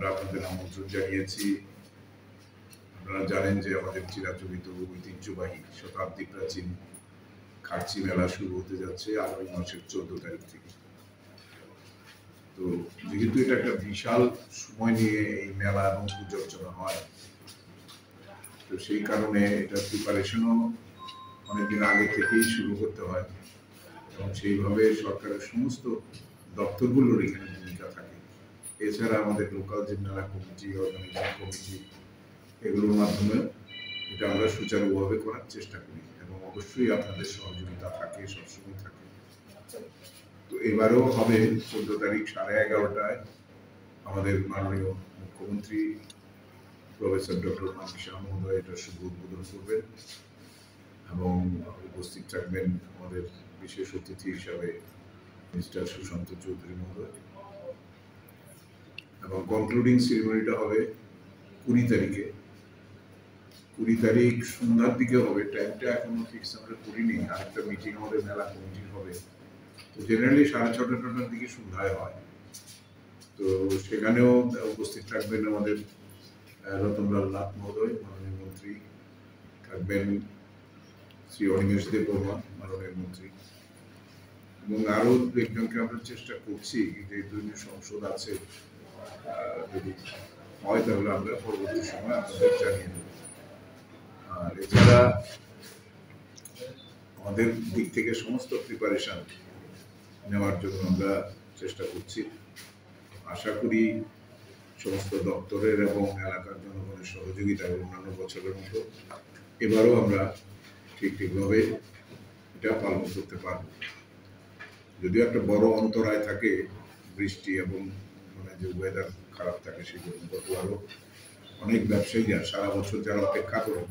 আমরা আপনাদের আমন্ত্রণ জানিয়েছি। আপনারা জানেন যে আমাদের চিরাচরিত ঐতিহ্যবাহী শতাব্দী প্রাচীন খার্চি মেলা শুরু হতে যাচ্ছে আগামী মাসের 14 তারিখ থেকে। তো যেহেতু এটা একটা বিশাল সময় নিয়ে এই মেলা এবং পুজো অর্চনা হয়, তো সেই কারণে এটা প্রিপারেশনও অনেকদিন আগে থেকেই শুরু করতে হয় এবং সেইভাবে সরকারের সমস্ত দপ্তরগুলোর এখানে ভূমিকা থাকে। এছাড়া আমাদের লোকাল যে মেলা কমিটি, অর্গানাইজিং কমিটি, এগুলোর মাধ্যমে এটা আমরা সুচারুভাবে করার চেষ্টা করি এবং অবশ্যই আপনাদের সহযোগিতা থাকে, সবসময় থাকে। তো এবারেও হবে 14 তারিখ 11:30টায় আমাদের মাননীয় মুখ্যমন্ত্রী প্রফেসর ডক্টর মানিক শাহ মহোদয় এটা শুভ উদ্বোধন করবেন এবং উপস্থিত থাকবেন আমাদের বিশেষ অতিথি হিসাবে মিস্টার সুশান্ত চৌধুরী মহোদয় এবং কনক্লুডিং সেরিমনিটা হবে 20 তারিখে। 20 তারিখ সন্ধ্যার দিকে হবে, টাইমটা এখনো ফিক্স আমরা করিনি। আরেকটা মিটিং আমাদের মেলা কমিটির হবে, তো জেনারেলি 6:30-7টার দিকে সন্ধ্যায় হয়। তো সেখানেও উপস্থিত থাকবেন আমাদের রতনলাল নাথ মহোদয় মাননীয় মন্ত্রী, থাকবেন শ্রী অনিমেষ দেব বর্মা মাননীয় মন্ত্রী, এবং আরো একজনকে আমরা চেষ্টা করছি, যেহেতু সংসদ আছে, যদি হয় তাহলে আমরা পরবর্তী সময় আপনাদের জানিয়ে দেব। আর এছাড়া আমাদের দিক থেকে সমস্ত প্রিপারেশন নেওয়ার জন্য আমরা চেষ্টা করছি। আশা করি সমস্ত দপ্তরের এবং এলাকার জনগণের সহযোগিতায় অন্যান্য বছরের মতো এবারও আমরা ঠিকভাবে এটা পালন করতে পারব। যদিও একটা বড় অন্তরায় থাকে বৃষ্টি এবং যে ওয়েদার খারাপ থাকে, সেই জন্য আরও অনেক ব্যবসায়ীরা সারা বছর যারা অপেক্ষা করেন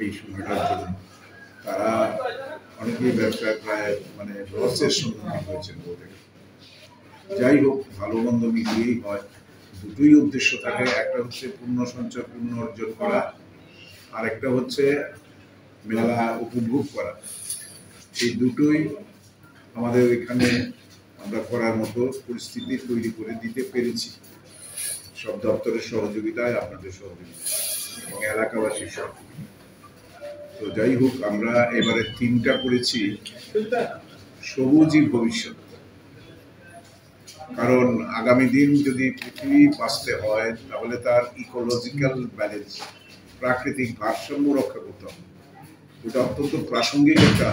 এই সময়টার জন্য, তারা অনেকেই ব্যবসায় প্রায় লসের সম্মুখীন হয়েছেন বলে। যাই হোক, ভালো মন্দ মিলিয়েই হয়। দুটোই উদ্দেশ্য থাকে, একটা হচ্ছে পুণ্য সঞ্চয়, পুণ্য অর্জন করা, আর একটা হচ্ছে মেলা উপভোগ করা। এই দুটোই আমাদের এখানে আমরা করার মতো পরিস্থিতি তৈরি করে দিতে পেরেছি, সব দপ্তরের সহযোগিতায়, আপনাদের সহযোগিতা এবং এলাকাবাসীর সহযোগিতা। তো যাই হোক, আমরা এবারে থিমটা করেছি সবুজই ভবিষ্যৎ। কারণ আগামী দিন যদি পৃথিবী বাঁচতে হয়, তাহলে তার ইকোলজিক্যাল ব্যালেন্স, প্রাকৃতিক ভারসাম্য রক্ষা করতে হবে। এটা অত্যন্ত প্রাসঙ্গিক একটা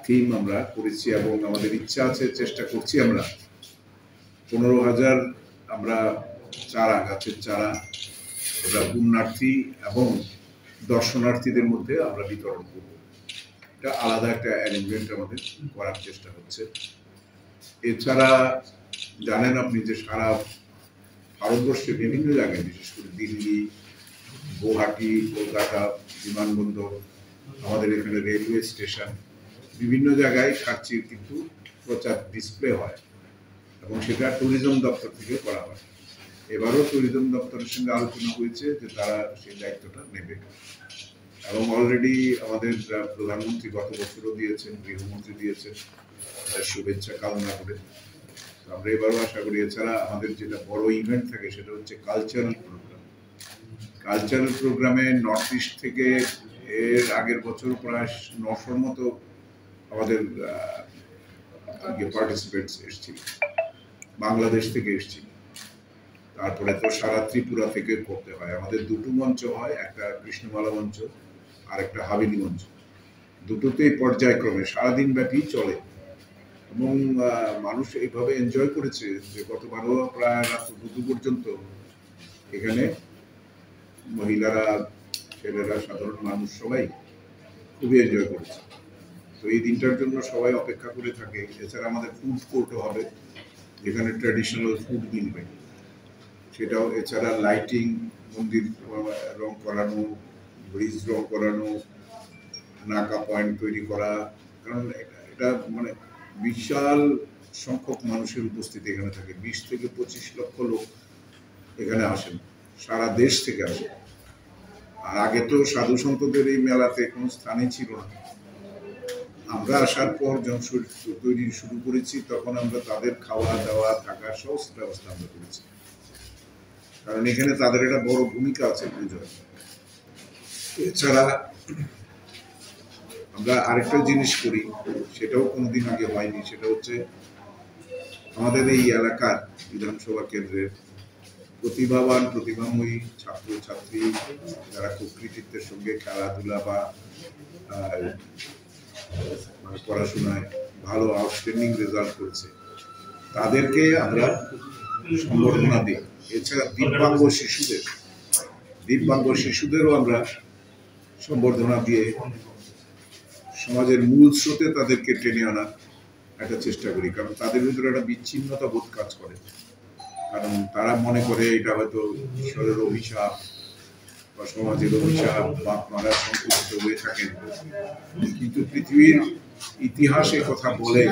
থিম আমরা করেছি এবং আমাদের ইচ্ছা আছে, চেষ্টা করছি আমরা 15,000 আমরা চারা, গাছের চারা, ওটা পুণ্যার্থী এবং দর্শনার্থীদের মধ্যে আমরা বিতরণ করব। এটা আলাদা একটা অ্যারেঞ্জমেন্ট আমাদের করার চেষ্টা হচ্ছে। এছাড়া জানেন আপনি যে সারা ভারতবর্ষে বিভিন্ন জায়গায়, বিশেষ করে দিল্লি, গুয়াহাটি, কলকাতা বিমানবন্দর, আমাদের এখানে রেলওয়ে স্টেশন, বিভিন্ন জায়গায় খার্চির কিন্তু প্রচার ডিসপ্লে হয় এবং সেটা ট্যুরিজম দপ্তর থেকে করা হয়। এবারও ট্যুরিজম দপ্তরের সঙ্গে আলোচনা হয়েছে যে তারা সেই দায়িত্বটা নেবে এবং অলরেডি আমাদের প্রধানমন্ত্রী গত বছরও দিয়েছেন, গৃহমন্ত্রী দিয়েছেন, শুভেচ্ছা কামনা করে। আমরা এবারও আশা করি। এছাড়া আমাদের যেটা বড় ইভেন্ট থাকে সেটা হচ্ছে কালচারাল প্রোগ্রাম। কালচারাল প্রোগ্রামে নর্থ ইস্ট থেকে এর আগের বছর প্রায় 900-র মতো আমাদের পার্টিসিপেন্টস এসেছিল, বাংলাদেশ থেকে এসেছিল। তারপরে তো সারা ত্রিপুরা থেকে করতে হয়। আমাদের দুটো মঞ্চ হয়, একটা কৃষ্ণমালা মঞ্চ আর একটা হাবিলি মঞ্চ। দুটোতেই পর্যায়ক্রমে সারাদিন ব্যাপী চলে এবং মানুষ এইভাবে এনজয় করেছে যে গতবারও প্রায় রাত 2 পর্যন্ত এখানে মহিলারা, ছেলেরা, সাধারণ মানুষ সবাই খুবই এনজয় করেছে। তো এই দিনটার জন্য সবাই অপেক্ষা করে থাকে। এছাড়া আমাদের ফুড কোর্টও হবে, যেখানে ট্র্যাডিশনাল ফুড মিলবে, সেটাও। এছাড়া লাইটিং, মন্দির রং করানো, ব্রিজ রং করানো, নাকা পয়েন্ট তৈরি করা। কারণ এটা বিশাল সংখ্যক মানুষের উপস্থিতি এখানে থাকে। 20 থেকে 25 লক্ষ লোক এখানে আসেন, সারা দেশ থেকে আসেন। আর আগে তো সাধু সন্তদের এই মেলাতে কোনো স্থানই ছিল না। আমরা আসার পর যখন তৈরি শুরু করেছি, তখন আমরা তাদের খাওয়া দাওয়া, থাকার সমস্ত ব্যবস্থা আমরা করেছি। কারণ এখানে তাদের একটা বড় ভূমিকা আছে পুজোয়। এছাড়া আমরা আরেকটা জিনিস করি, সেটাও কোনোদিন আগে হয়নি, সেটা হচ্ছে আমাদের এই এলাকার বিধানসভা কেন্দ্রের প্রতিভাবান প্রতিভাময়ী ছাত্র ছাত্রী যারা খুব কৃতিত্বের সঙ্গে খেলাধুলা বা মানে পড়াশোনায় ভালো আউটস্ট্যান্ডিং রেজাল্ট করেছে, তাদেরকে আমরা সম্বর্ধনা দিই। এছাড়া দিব্যাঙ্গ শিশুদেরও আমরা সম্বর্ধনা দিয়ে সমাজের মূল স্রোতে তাদেরকে টেনে আনার একটা চেষ্টা করি। কারণ তাদের ভিতরে একটা বিচ্ছিন্নতা বোধ কাজ করে, কারণ তারা মনে করে এটা হয়তো ঈশ্বরের অভিশাপ বা সমাজের অভিশাপ, বাপ মারা সংকুচিত হয়ে থাকেন। কিন্তু পৃথিবীর ইতিহাসে কথা বলে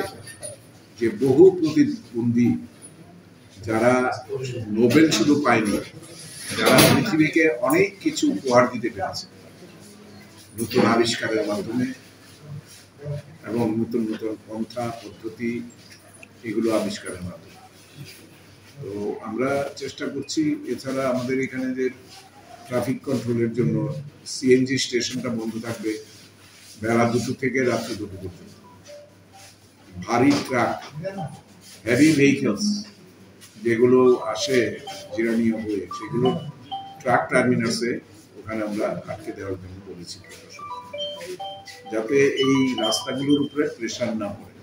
যে বহু প্রতিবন্ধী যারা নোবেল শুধু পায়নি, যারা পৃথিবীকে অনেক কিছু উপহার দিতে পেরেছে নতুন আবিষ্কারের মাধ্যমে এবং নতুন নতুন পন্থা পদ্ধতি এগুলো আবিষ্কারের মাধ্যমে। তো আমরা চেষ্টা করছি। এছাড়া আমাদের এখানে যে ট্রাফিক কন্ট্রোলের জন্য সিএনজি স্টেশনটা বন্ধ থাকবে বেলা 2টো থেকে রাত্রি 2টো পর্যন্ত। ভারী ট্রাক, হেভি ভেহিকলস যেগুলো আসে জিরানীয় হয়ে, সেগুলো ট্রাক টার্মিনাসে ওখানে আমরা আটকে দেওয়ার জন্য বলেছি, যাতে এই রাস্তাগুলোর উপরে প্রেশার না পড়ে।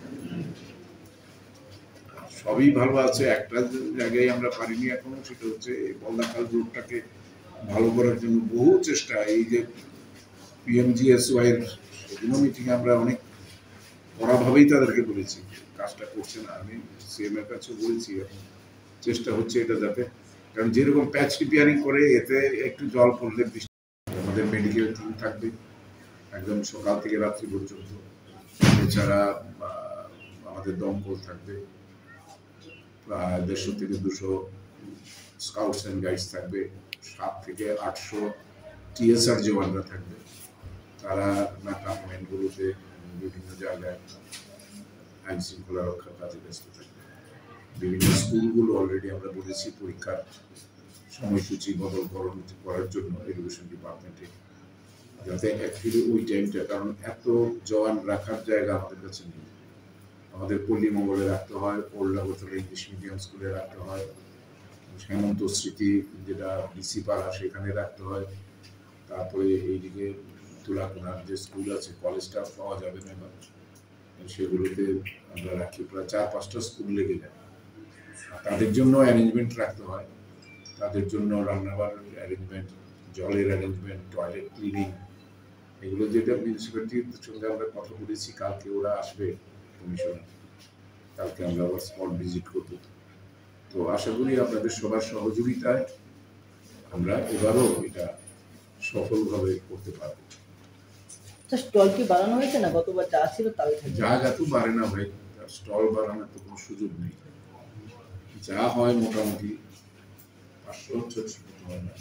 সবই ভালো আছে, একটা জায়গায় আমরা পারিনি এখনো, সেটা হচ্ছে বলদাখাল রোডটাকে ভালো করার জন্য বহু চেষ্টা। এই যে পিএমজিএসওয়াই এর সেদিনও মিটিং আমরা অনেক কড়াভাবেই তাদেরকে বলেছি, কাজটা করছে না। আমি সিএম এর কাছে বলেছি, এখন চেষ্টা হচ্ছে এটা যাতে, কারণ যেরকম প্যাচ রিপেয়ারিং করে এতে একটু জল পড়লে বৃষ্টি, আমাদের মেডিকেল টিম থাকবে একদম সকাল থেকে রাত্রি পর্যন্ত। এছাড়া আমাদের দমকল থাকবে, প্রায় 150 থেকে 200 স্কাউটস অ্যান্ড গাইডস থাকবে, 700 থেকে 800 টিএসআর জওয়ানরা থাকবে। তারা ক্যাম্পমেন্টগুলোতে বিভিন্ন জায়গায় আইন শৃঙ্খলা রক্ষার কাজে ব্যস্ত থাকবে। বিভিন্ন স্কুলগুলো অলরেডি আমরা বলেছি পরীক্ষার সময়সূচি বদল করার জন্য এডুকেশন ডিপার্টমেন্টে, যাতে অ্যাকচুয়ালি ওই টাইমটা, কারণ এত জওয়ান রাখার জায়গা আমাদের কাছে নেই। আমাদের পল্লী মঙ্গলে রাখতে হয়, ওল্ড আগরতলা ইংলিশ মিডিয়াম স্কুলে রাখতে হয়, হেমন্ত স্মৃতি যেটা ডিসি পাড়া সেখানে রাখতে হয়, তারপরে এইদিকে তুলাকোনার যে স্কুল আছে, কলেজটা পাওয়া যাবে না, এবার সেগুলোতে আমরা রাখি। প্রায় 4-5টা স্কুল লেগে যায়। তাদের জন্য অ্যারেঞ্জমেন্ট রাখতে হয়, তাদের জন্য রান্নাবাড়ির অ্যারেঞ্জমেন্ট, জলের অ্যারেঞ্জমেন্ট, টয়লেট ক্লিনিং, এগুলো যেটা মিউনিসিপ্যালিটির সঙ্গে আমরা কথা বলেছি। কালকে ওরা আসবে কমিশনার, কালকে আমরা আবার স্পট ভিজিট করব। তো আশা করি আপনাদের সবার সহযোগিতায় আমরা এবারও এটা সফলভাবে করতে পারব। স্টল কি বাড়ানো হয়েছে না? গতবার যা ছিল তাই থাকবে? জায়গা তো বাড়ে না ভাই, স্টল বাড়ানোর তো কোনো সুযোগ নেই। যা হয় মোটামুটি 500-600 হয় না।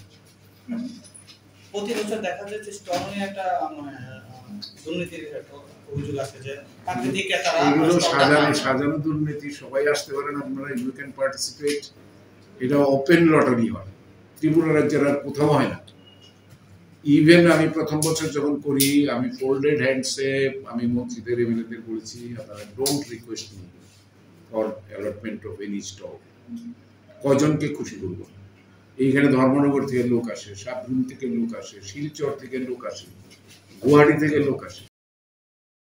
প্রতি বছর দেখা যাচ্ছে স্টল নিয়ে একটা দুর্নীতির অভিযোগ আছে, যে প্রাকৃতিক তারা এগুলো সাজানো দুর্নীতি। সবাই আসতে পারেন আপনারা, ইউ ক্যান পার্টিসিপেট। এটা ওপেন লটারি হয়, ত্রিপুরা রাজ্যের আর কোথাও হয় না। ইভেন আমি প্রথম বছর যখন করি, আমি ফোল্ডেড হ্যান্ডসে আমি মন্ত্রীদের এমএলএদের বলেছি, আপনারা don't request me for allotment of any stall. কজনকে খুশি করবো? এইখানে ধর্মনগর থেকে লোক আসে, সাবরুম থেকে লোক আসে, শিলচর থেকে লোক আসে, গুয়াহাটি থেকে লোক আসে।